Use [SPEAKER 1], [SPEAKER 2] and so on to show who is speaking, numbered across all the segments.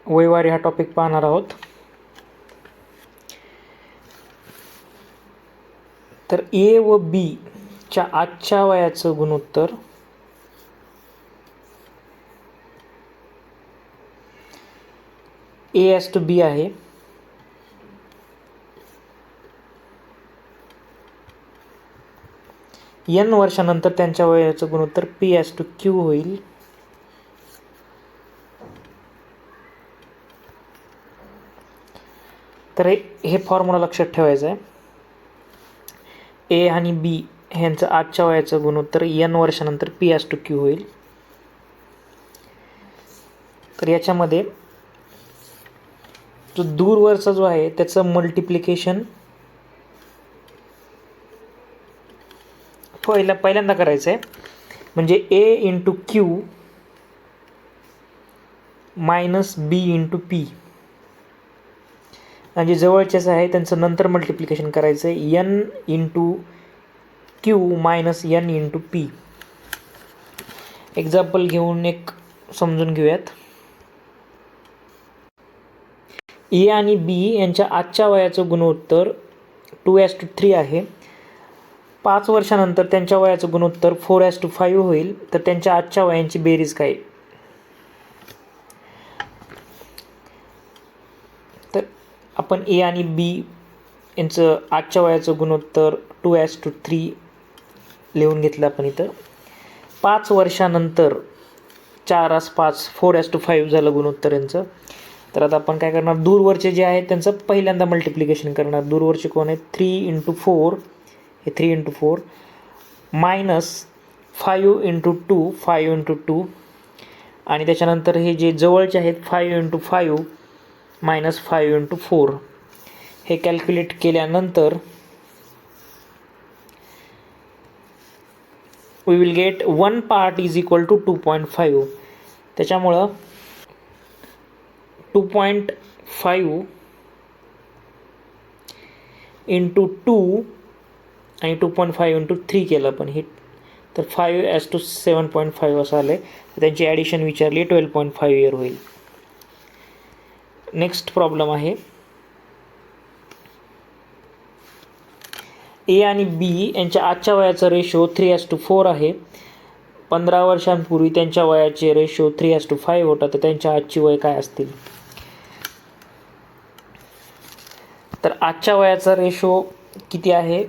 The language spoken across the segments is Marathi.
[SPEAKER 1] वयवारी हा टॉपिक पाहणार आहोत. तर ए व बी च्या आजच्या वयाचं गुणोत्तर A:B आहे. n वर्षानंतर त्यांच्या वयाचं गुणोत्तर P:2Q होईल. तर हे फॉर्म्युला लक्षात ठेवायचं आहे. ए आणि बी ह्यांचं आजच्या वयाचं गुणोत्तर n वर्षानंतर P:2Q होईल. तर याच्यामध्ये जो दूरवरचा जो आहे त्याचं मल्टिप्लिकेशन पहिल्यांदा करायचं आहे. म्हणजे A:Q - B:P आणि जे जवळचेच आहे त्यांचं नंतर मल्टिप्लिकेशन करायचं आहे N:Q - N:P. एक्झाम्पल घेऊन एक समजून घेऊयात. ए आणि बी यांच्या आजच्या वयाचं गुणोत्तर 2:3 आहे. 5 वर्षानंतर त्यांच्या वयाचं गुणोत्तर 4:5 होईल. तर त्यांच्या आजच्या वयांची बेरीज काय? तर आपण ए आणि बी यांचं आजच्या वयाचं गुणोत्तर 2:3 लिहून घेतलं आपण इथं. 5 वर्षानंतर 4:5 4:5 झालं गुणोत्तर यांचं. तर आता आपण काय करणार, दूरवरचे जे आहेत त्यांचं पहिल्यांदा मल्टिप्लिकेशन करणार. दूरवरचे कोण आहेत? 3 × 4 हे 3 × 4 मायनस 5 × 2 5 × 2 आणि त्याच्यानंतर हे जे जवळचे आहेत 5 × 5 मायनस 5 × 4 हे कॅल्क्युलेट केल्यानंतर we will get 1 part is equal to 2.5. त्याच्यामुळं 2.5 × 2 आणि 2.5 × 3 केलं आपण हे, तर 5:7.5 असं आलं आहे. त्यांची ॲडिशन विचारली 12.5 इयर होईल. नेक्स्ट प्रॉब्लेम आहे. ए आणि बी यांच्या आजच्या वयाचा रेशो 3:4 आहे. 15 वर्षांपूर्वी त्यांच्या वयाचे रेशो 3:5 होता. तर त्यांच्या आजची वय काय असतील? तर आजच्या वयाचा रेशो किती आहे?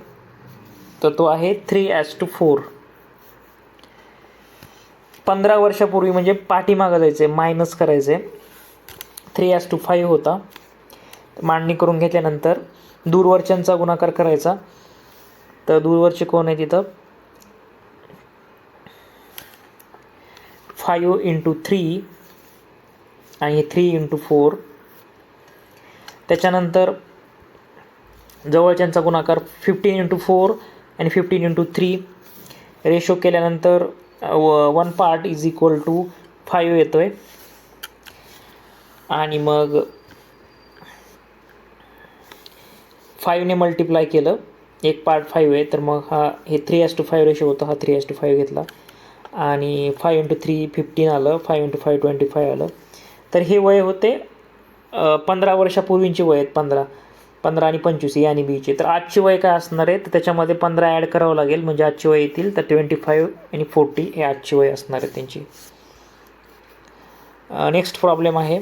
[SPEAKER 1] तर तो आहे 3:4. 15 वर्षापूर्वी म्हणजे पाठीमागं जायचं आहे, मायनस करायचं आहे. 3:5 होता. मांडणी करून घेतल्यानंतर दूरवरच्यांचा गुणाकार करायचा. तर दूरवरचे कोण आहे तिथं? 5 × 3 आणि 3 × 4. त्याच्यानंतर जवळच्यांचा गुणाकार 15 × 4 आणि 15 × 3 रेशो केल्यानंतर 1 पार्ट इज इक्वल टू 5 येतो आहे. आणि मग 5ने मल्टिप्लाय केलं, 1 पार्ट 5 आहे. तर मग हे 3:5 रेशो होता, हा 3:5 घेतला आणि 5 × 3 15 आलं, 5 × 5 25 आलं. तर हे वय होते 15 वर्षापूर्वींची वय आहेत. 15 आणि 25 ए आणि बीचे. तर आजची वय काय असणार आहे? तर त्याच्यामध्ये 15 ॲड करावं लागेल म्हणजे आजची वय येतील. तर 25 आणि 40 हे आजची वय असणार आहे त्यांची. नेक्स्ट प्रॉब्लेम आहे.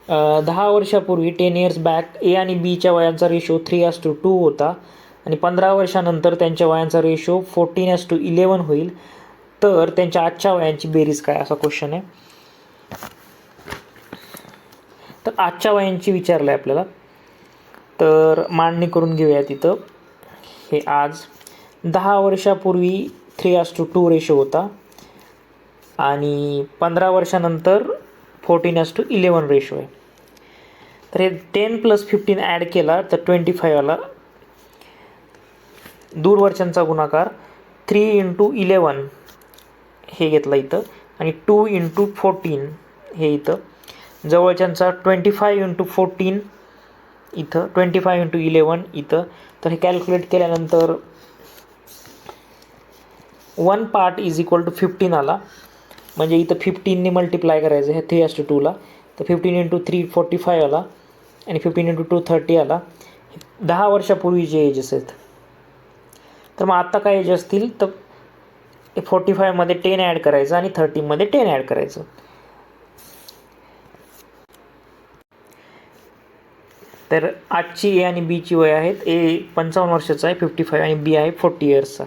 [SPEAKER 1] 10 वर्षापूर्वी 10 इयर्स बॅक ए आणि बीच्या वयांचा रेशो 3:2 होता आणि 15 वर्षानंतर त्यांच्या वयांचा रेशो 14:11 होईल. तर त्यांच्या आजच्या वयांची बेरीज काय, असा क्वेश्चन आहे. तर आजच्या वयांची विचारलं आहे आपल्याला. तर मांडणी करून घेऊया तिथं. हे आज 10 वर्षापूर्वी 3:2 रेशो होता आणि 15 वर्षानंतर 14:11 रेशो आहे. तर हे 10 + 15 ॲड केला तर 25 आला. दूरवरच्यांचा गुणाकार 3 × 11 हे घेतला इथं आणि 2 × 14 हे इथं. जवळच्यांचा 25 × 14 इथं, 25 × 11 इथं. तर हे कॅल्क्युलेट केल्यानंतर 1 पार्ट इज इक्वल टू 15 आला. म्हणजे इथं 15ने मल्टिप्लाय करायचं ह्या 3:2ला, तर 15 × 3 45 आला आणि 15 × 2 30 आला. 10 वर्षापूर्वीचे एजेस आहेत. तर मग आत्ता काय एज असतील, तर 45मध्ये 10 ॲड करायचं आणि 30मध्ये 10 ॲड करायचं. तर आजची ए आणि बीची वय आहेत. ए 55 वर्षाचा आहे 55 आणि बी आहे 40 इयर्सचा.